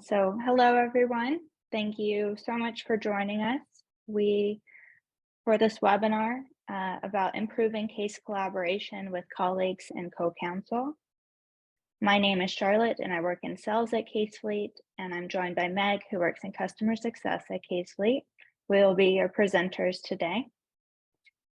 So hello everyone. Thank you so much for joining us. We for this webinar about improving case collaboration with colleagues and co-counsel. My name is Charlotte and I work in sales at CaseFleet, and I'm joined by Meg, who works in customer success at CaseFleet. We will be your presenters today.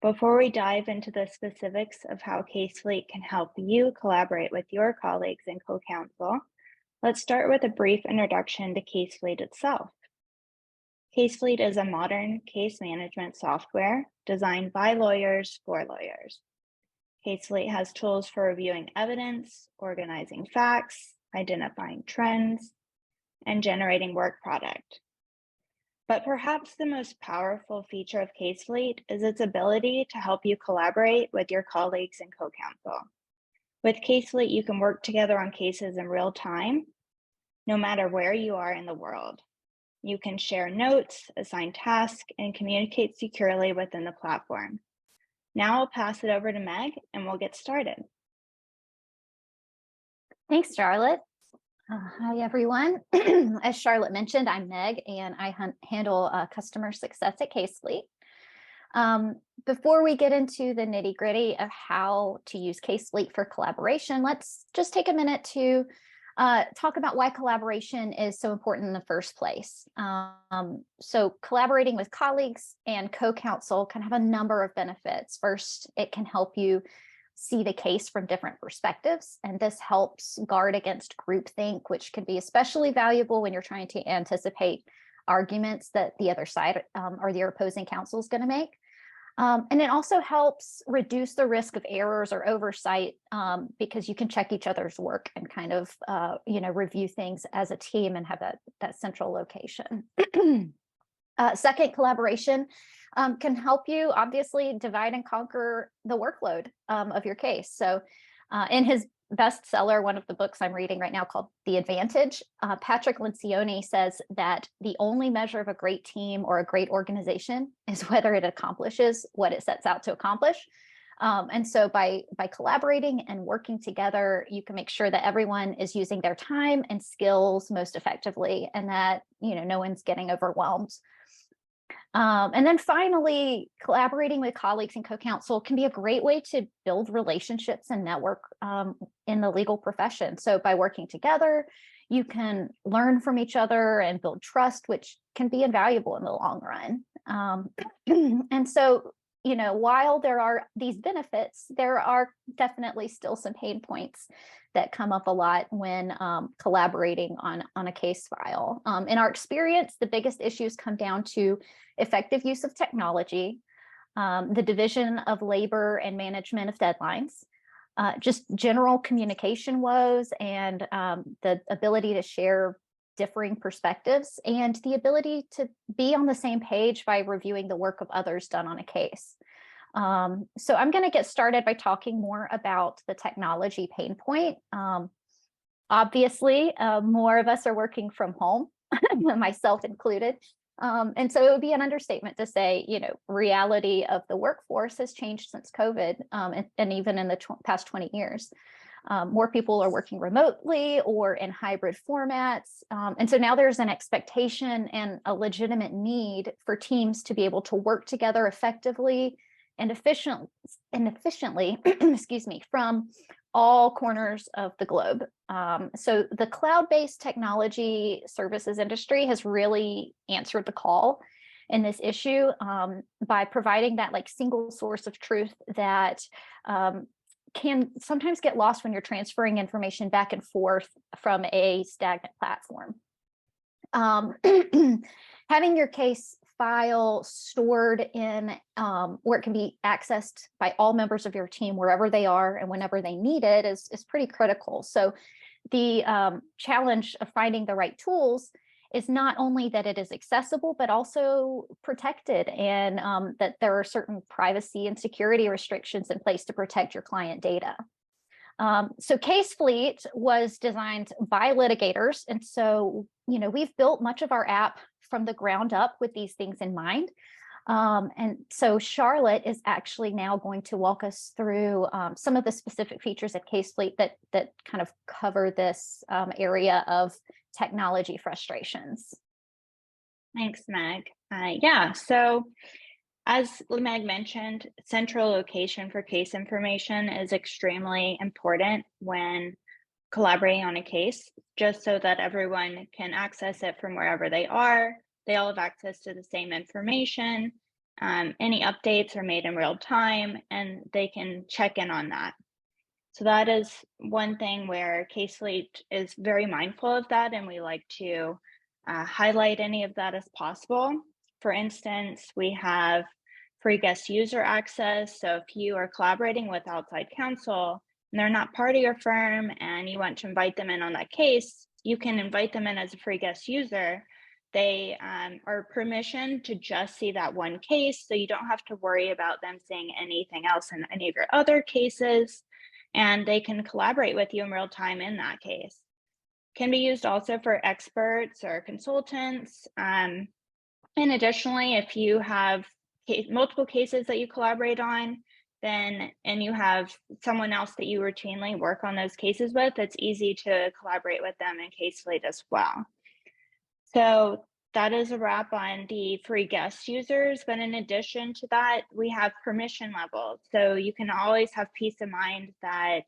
Before we dive into the specifics of how CaseFleet can help you collaborate with your colleagues and co-counsel, let's start with a brief introduction to CaseFleet itself. CaseFleet is a modern case management software designed by lawyers for lawyers. CaseFleet has tools for reviewing evidence, organizing facts, identifying trends, and generating work product. But perhaps the most powerful feature of CaseFleet is its ability to help you collaborate with your colleagues and co-counsel. With CaseFleet, you can work together on cases in real time, no matter where you are in the world. You can share notes, assign tasks, and communicate securely within the platform. Now I'll pass it over to Meg and we'll get started. Thanks, Charlotte. Hi, everyone. As Charlotte mentioned, I'm Meg and I handle customer success at CaseFleet. Before we get into the nitty-gritty of how to use CaseFleet for collaboration, let's just take a minute to talk about why collaboration is so important in the first place. So collaborating with colleagues and co-counsel can have a number of benefits. First, it can help you see the case from different perspectives, and this helps guard against groupthink, which can be especially valuable when you're trying to anticipate arguments that the other side or the opposing counsel is going to make. And it also helps reduce the risk of errors or oversight because you can check each other's work and kind of, review things as a team and have that central location. Second, collaboration can help you obviously divide and conquer the workload of your case. So in his bestseller, one of the books I'm reading right now called The Advantage, Patrick Lencioni says that the only measure of a great team or a great organization is whether it accomplishes what it sets out to accomplish. And so by collaborating and working together, you can make sure that everyone is using their time and skills most effectively, and that no one's getting overwhelmed. And then finally, collaborating with colleagues and co-counsel can be a great way to build relationships and network in the legal profession. So by working together, you can learn from each other and build trust, which can be invaluable in the long run. And so, while there are these benefits, there are definitely still some pain points that come up a lot when collaborating on a case file. In our experience, the biggest issues come down to effective use of technology, the division of labor and management of deadlines, just general communication woes, and the ability to share differing perspectives, and the ability to be on the same page by reviewing the work of others done on a case. So I'm going to get started by talking more about the technology pain point. Obviously, more of us are working from home, myself included. And so it would be an understatement to say, reality of the workforce has changed since COVID, and even in the past 20 years. More people are working remotely or in hybrid formats. And so now there's an expectation and a legitimate need for teams to be able to work together effectively and efficiently, excuse me, from all corners of the globe. So the cloud-based technology services industry has really answered the call in this issue by providing that single source of truth that can sometimes get lost when you're transferring information back and forth from a stagnant platform. Having your case file stored in where it can be accessed by all members of your team wherever they are and whenever they need it is pretty critical. So the challenge of finding the right tools is not only that it is accessible, but also protected, and that there are certain privacy and security restrictions in place to protect your client data. So CaseFleet was designed by litigators. And so, we've built much of our app from the ground up with these things in mind. And so Charlotte is actually now going to walk us through some of the specific features at CaseFleet that kind of cover this area of technology frustrations. Thanks, Meg. Yeah, so as Meg mentioned, central location for case information is extremely important when collaborating on a case, just so that everyone can access it from wherever they are. They all have access to the same information. Any updates are made in real time, and they can check in on that. So that is one thing where CaseFleet is very mindful of that, and we like to highlight any of that as possible. For instance, we have free guest user access. So if you are collaborating with outside counsel and they're not part of your firm and you want to invite them in on that case, you can invite them in as a free guest user. They are permissioned to just see that one case, so you don't have to worry about them seeing anything else in any of your other cases, and they can collaborate with you in real time in that case. Can be used also for experts or consultants. And additionally, if you have multiple cases that you collaborate on, then and you have someone else that you routinely work on those cases with, it's easy to collaborate with them in CaseFleet as well. So that is a wrap on the free guest users. But in addition to that, we have permission levels. So you can always have peace of mind that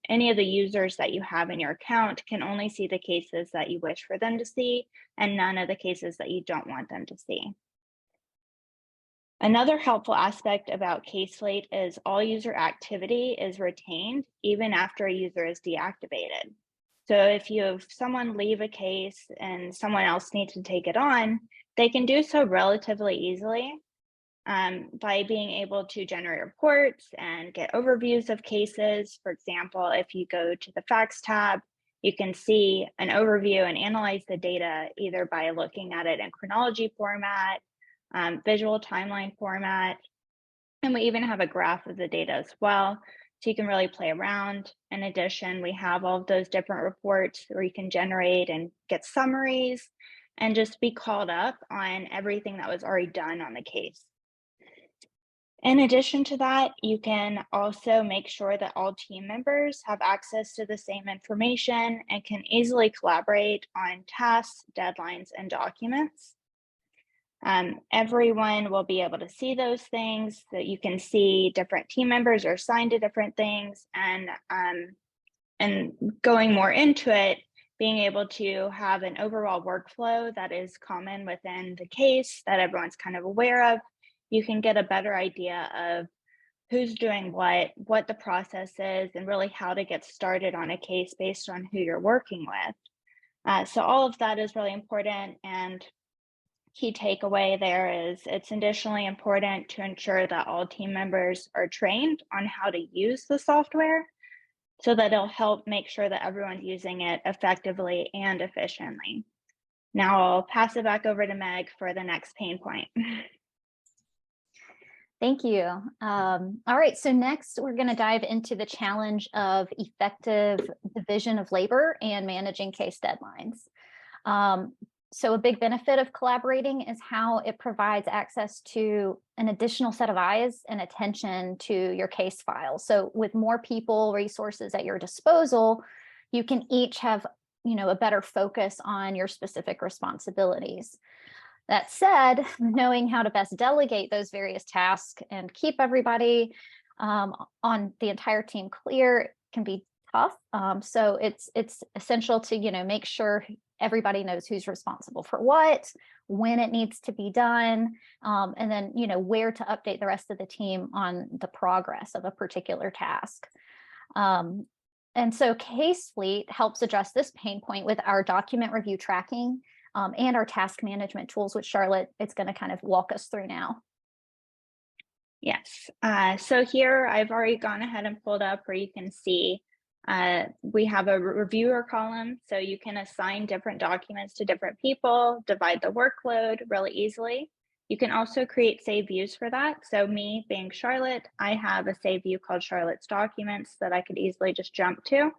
any of the users that you have in your account can only see the cases that you wish for them to see, and none of the cases that you don't want them to see. Another helpful aspect about CaseFleet is all user activity is retained even after a user is deactivated. So if you have someone leave a case and someone else needs to take it on, they can do so relatively easily by being able to generate reports and get overviews of cases. For example, if you go to the facts tab, you can see an overview and analyze the data either by looking at it in chronology format, visual timeline format, and we even have a graph of the data as well. So you can really play around. In addition, we have all of those different reports where you can generate and get summaries and just be called up on everything that was already done on the case. In addition to that, you can also make sure that all team members have access to the same information and can easily collaborate on tasks, deadlines, and documents. Everyone will be able to see those things, that you can see different team members are assigned to different things, and going more into it, being able to have an overall workflow that is common within the case that everyone's kind of aware of. You can get a better idea of who's doing what the process is, and really how to get started on a case based on who you're working with. So all of that is really important, and key takeaway there is it's additionally important to ensure that all team members are trained on how to use the software so that it'll help make sure that everyone's using it effectively and efficiently. Now I'll pass it back over to Meg for the next pain point. Thank you. All right, so next we're going to dive into the challenge of effective division of labor and managing case deadlines. So a big benefit of collaborating is how it provides access to an additional set of eyes and attention to your case file. So with more people, resources at your disposal, you can each have, a better focus on your specific responsibilities. That said, knowing how to best delegate those various tasks and keep everybody on the entire team clear can be tough. So it's essential to, make sure everybody knows who's responsible for what, when it needs to be done, and then, where to update the rest of the team on the progress of a particular task. And so CaseFleet helps address this pain point with our document review tracking and our task management tools, which Charlotte is going to kind of walk us through now. Yes, so here I've already gone ahead and pulled up where you can see we have a reviewer column, so you can assign different documents to different people, divide the workload really easily. You can also create save views for that. So me being Charlotte, I have a save view called Charlotte's Documents that I could easily just jump to.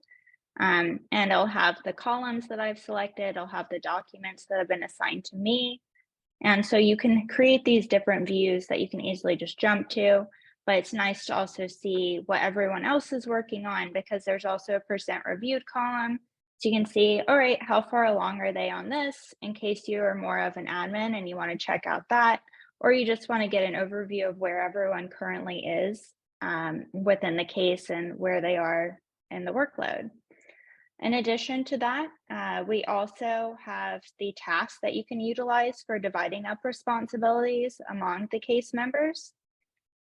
And it'll have the columns that I've selected, it'll have the documents that have been assigned to me. And so you can create these different views that you can easily just jump to, but it's nice to also see what everyone else is working on because there's also a percent reviewed column. So you can see, all right, how far along are they on this in case you are more of an admin and you want to check out that, or you just want to get an overview of where everyone currently is within the case and where they are in the workload. In addition to that, we also have the tasks that you can utilize for dividing up responsibilities among the case members.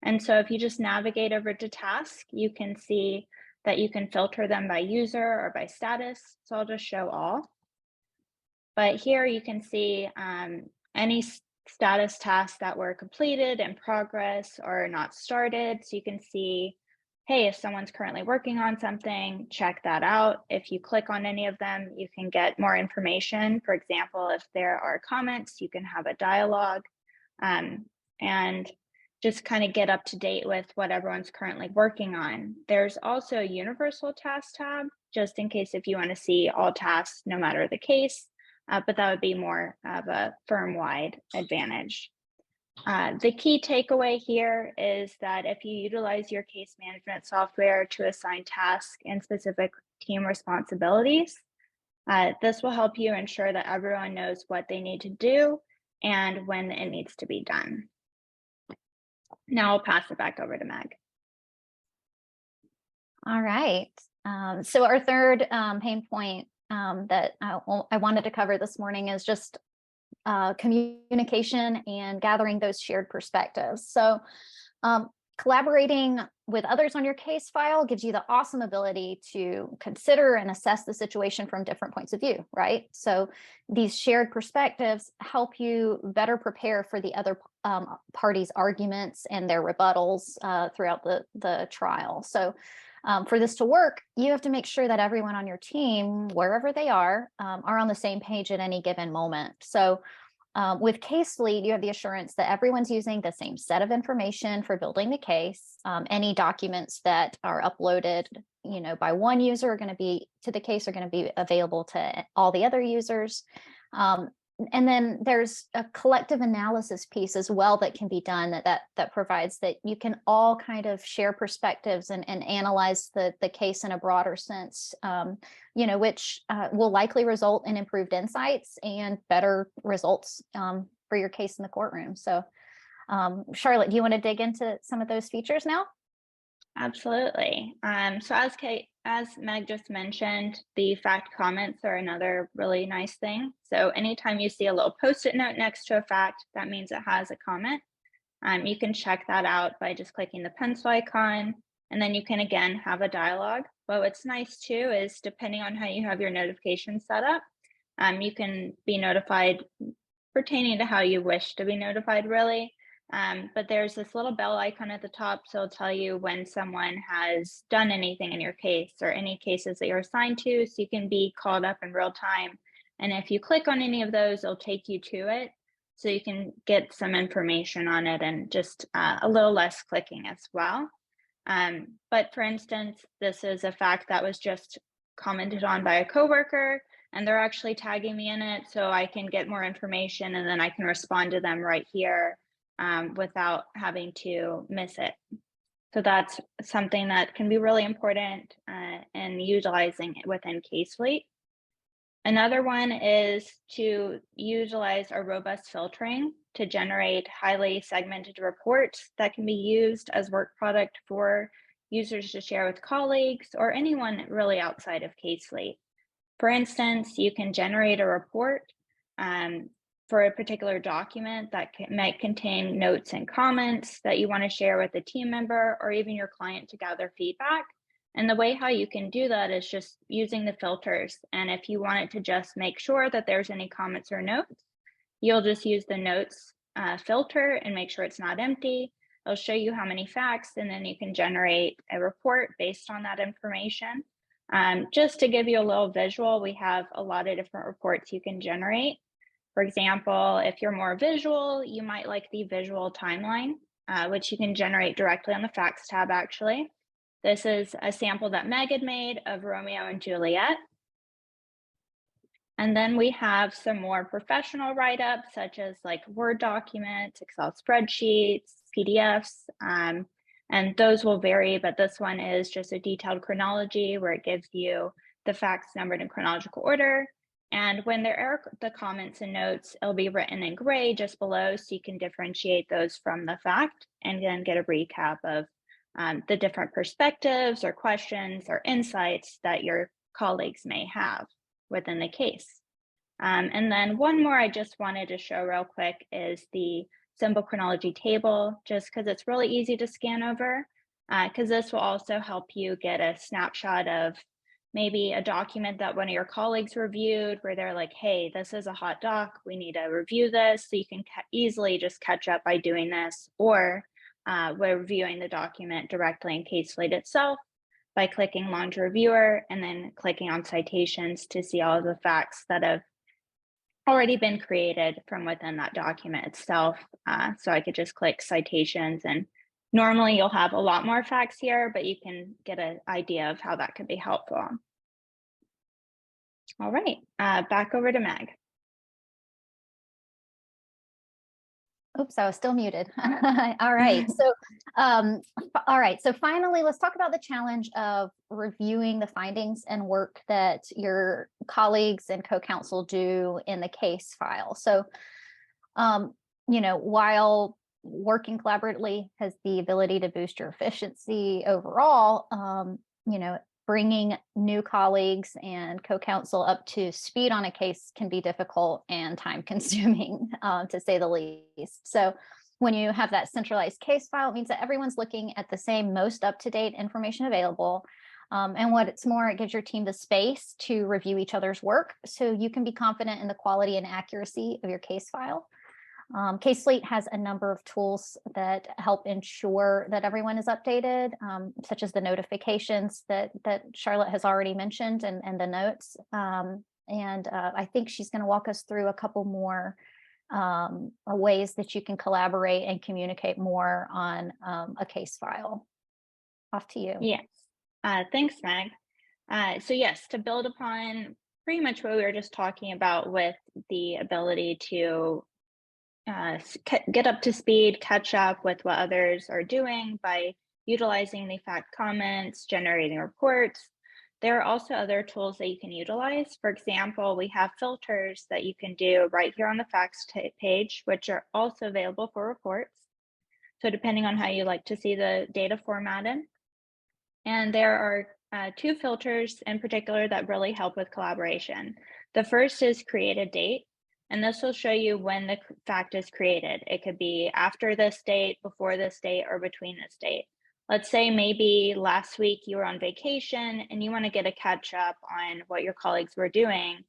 And so if you just navigate over to task, you can see that you can filter them by user or by status. So I'll just show all. But here you can see any status tasks that were completed, in progress, or not started. So you can see, hey, if someone's currently working on something, check that out. If you click on any of them, you can get more information. For example, if there are comments, you can have a dialogue and just kind of get up to date with what everyone's currently working on. There's also a universal task tab, just in case if you want to see all tasks, no matter the case, but that would be more of a firm-wide advantage. The key takeaway here is that if you utilize your case management software to assign tasks and specific team responsibilities, this will help you ensure that everyone knows what they need to do and when it needs to be done. Now I'll pass it back over to Meg. All right. So our third pain point that I wanted to cover this morning is just communication and gathering those shared perspectives. So collaborating with others on your case file gives you the awesome ability to consider and assess the situation from different points of view, right? So these shared perspectives help you better prepare for the other party's arguments and their rebuttals throughout the trial. So for this to work, you have to make sure that everyone on your team, wherever they are on the same page at any given moment. So with CaseFleet, you have the assurance that everyone's using the same set of information for building the case. Any documents that are uploaded, by one user are going to be to the case are going to be available to all the other users. And then there's a collective analysis piece as well that can be done that provides that you can all kind of share perspectives and analyze the case in a broader sense, which will likely result in improved insights and better results for your case in the courtroom. So Charlotte, do you want to dig into some of those features now? Absolutely. So as Meg just mentioned, the fact comments are another really nice thing. So anytime you see a little post-it note next to a fact, that means it has a comment. You can check that out by just clicking the pencil icon, and then you can again have a dialogue. But what's nice too is depending on how you have your notifications set up, you can be notified pertaining to how you wish to be notified, really. But there's this little bell icon at the top, so it'll tell you when someone has done anything in your case or any cases that you're assigned to, so you can be called up in real time. And if you click on any of those, it'll take you to it, so you can get some information on it and just a little less clicking as well. But for instance, this is a fact that was just commented on by a coworker, and they're actually tagging me in it, so I can get more information and then I can respond to them right here. Without having to miss it. So that's something that can be really important in utilizing it within CaseFleet. Another one is to utilize a robust filtering to generate highly segmented reports that can be used as work product for users to share with colleagues or anyone really outside of CaseFleet. For instance, you can generate a report for a particular document that might contain notes and comments that you want to share with a team member or even your client to gather feedback. And the way how you can do that is just using the filters. And if you want it to just make sure that there's any comments or notes, you'll just use the notes filter and make sure it's not empty. It'll show you how many facts, and then you can generate a report based on that information. Just to give you a little visual, we have a lot of different reports you can generate. For example, if you're more visual, you might like the visual timeline, which you can generate directly on the Facts tab, actually. This is a sample that Meg had made of Romeo and Juliet. And then we have some more professional write-ups, such as like Word documents, Excel spreadsheets, PDFs, and those will vary, but this one is just a detailed chronology where it gives you the facts numbered in chronological order. And when there are the comments and notes, it'll be written in gray just below, so you can differentiate those from the fact and then get a recap of the different perspectives or questions or insights that your colleagues may have within the case. And then one more I just wanted to show real quick is the symbol chronology table, just because it's really easy to scan over, because this will also help you get a snapshot of maybe a document that one of your colleagues reviewed where they're like, hey, this is a hot doc, we need to review this. So you can easily just catch up by doing this, or we're reviewing the document directly in CaseFleet itself by clicking Launch Reviewer and then clicking on Citations to see all of the facts that have already been created from within that document itself. So I could just click Citations, and normally you'll have a lot more facts here, but you can get an idea of how that could be helpful. All right, back over to Meg. Oops, I was still muted. All right. So, all right. So finally, let's talk about the challenge of reviewing the findings and work that your colleagues and co-counsel do in the case file. So, while working collaboratively has the ability to boost your efficiency overall, bringing new colleagues and co-counsel up to speed on a case can be difficult and time consuming, to say the least. So when you have that centralized case file, it means that everyone's looking at the same most up-to-date information available. And what it's more, it gives your team the space to review each other's work so you can be confident in the quality and accuracy of your case file. CaseFleet has a number of tools that help ensure that everyone is updated, such as the notifications that Charlotte has already mentioned, and the notes. I think she's going to walk us through a couple more ways that you can collaborate and communicate more on a case file. Off to you. Yes, thanks, Meg. So yes, to build upon pretty much what we were just talking about with the ability to get up to speed, catch up with what others are doing by utilizing the fact comments, generating reports. There are also other tools that you can utilize. For example, we have filters that you can do right here on the facts page, which are also available for reports. So depending on how you like to see the data formatted. And there are two filters in particular that really help with collaboration. The first is create a date. And this will show you when the fact is created. It could be after this date, before this date, or between this date. Let's say maybe last week you were on vacation and you want to get a catch up on what your colleagues were doing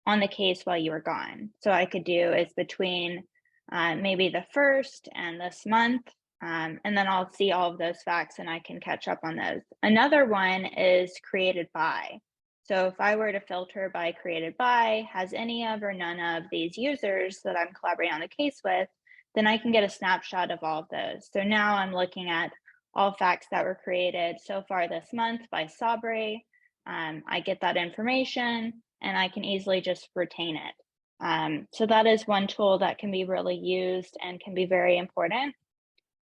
on the case while you were gone. So I could do is between maybe the 1st and this month, and then I'll see all of those facts and I can catch up on those. Another one is created by. So if I were to filter by created by, has any of or none of these users that I'm collaborating on the case with, then I can get a snapshot of all of those. So now I'm looking at all facts that were created so far this month by Sabri. I get that information and I can easily just retain it. So that is one tool that can be really used and can be very important.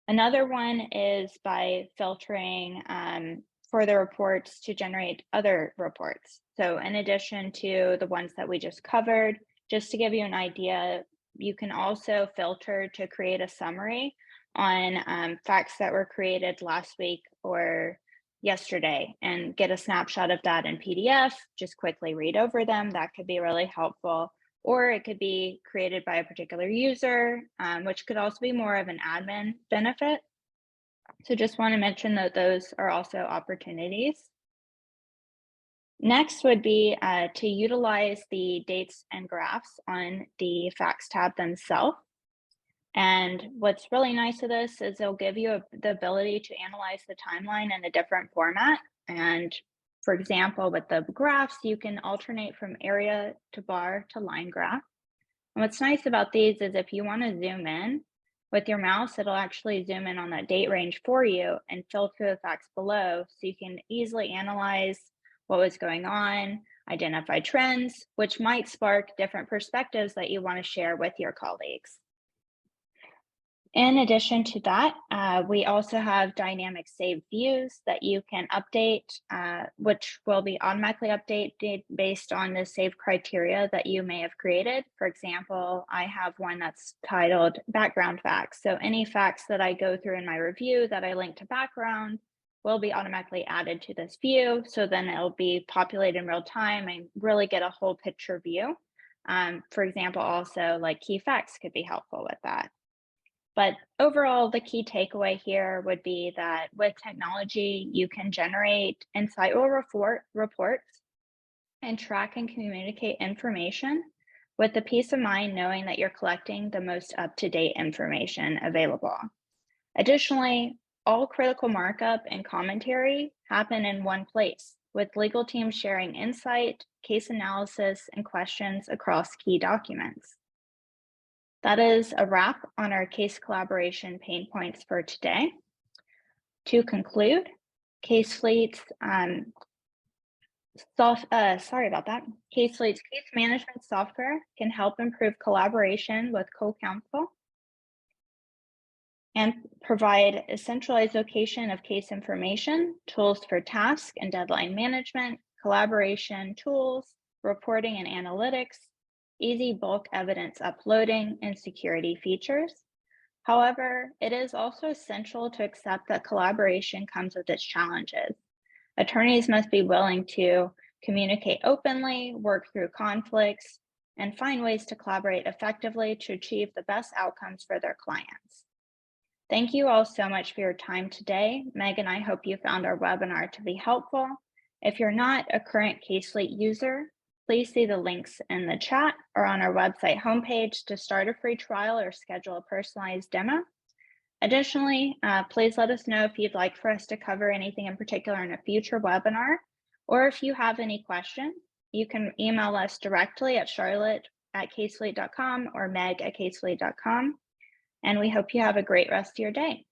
Another one is by filtering for the reports to generate other reports. So in addition to the ones that we just covered, just to give you an idea, you can also filter to create a summary on facts that were created last week or yesterday and get a snapshot of that in PDF, just quickly read over them. That could be really helpful. Or it could be created by a particular user, which could also be more of an admin benefit. So just want to mention that those are also opportunities. Next would be to utilize the dates and graphs on the facts tab themselves. And what's really nice of this is they'll give you the ability to analyze the timeline in a different format. And for example, with the graphs, you can alternate from area to bar to line graph. And what's nice about these is if you want to zoom in with your mouse, it'll actually zoom in on that date range for you and filter the facts below so you can easily analyze what was going on, identify trends, which might spark different perspectives that you want to share with your colleagues. In addition to that, we also have dynamic saved views that you can update, which will be automatically updated based on the saved criteria that you may have created. For example, I have one that's titled background facts. So any facts that I go through in my review that I link to background will be automatically added to this view. So then it'll be populated in real time and really get a whole picture view. For example, also like key facts could be helpful with that. But overall, the key takeaway here would be that with technology, you can generate insightful reports and track and communicate information with the peace of mind knowing that you're collecting the most up-to-date information available. Additionally, all critical markup and commentary happen in one place, with legal teams sharing insight, case analysis, and questions across key documents. That is a wrap on our case collaboration pain points for today. To conclude, CaseFleet's CaseFleet's case management software can help improve collaboration with Co-Counsel and provide a centralized location of case information, tools for task and deadline management, collaboration tools, reporting and analytics, easy bulk evidence uploading, and security features. However, it is also essential to accept that collaboration comes with its challenges. Attorneys must be willing to communicate openly, work through conflicts, and find ways to collaborate effectively to achieve the best outcomes for their clients. Thank you all so much for your time today. Meg and I hope you found our webinar to be helpful. If you're not a current CaseFleet user, please see the links in the chat or on our website homepage to start a free trial or schedule a personalized demo. Additionally, please let us know if you'd like for us to cover anything in particular in a future webinar, or if you have any questions, you can email us directly at charlotte@casefleet.com or meg@casefleet.com. And we hope you have a great rest of your day.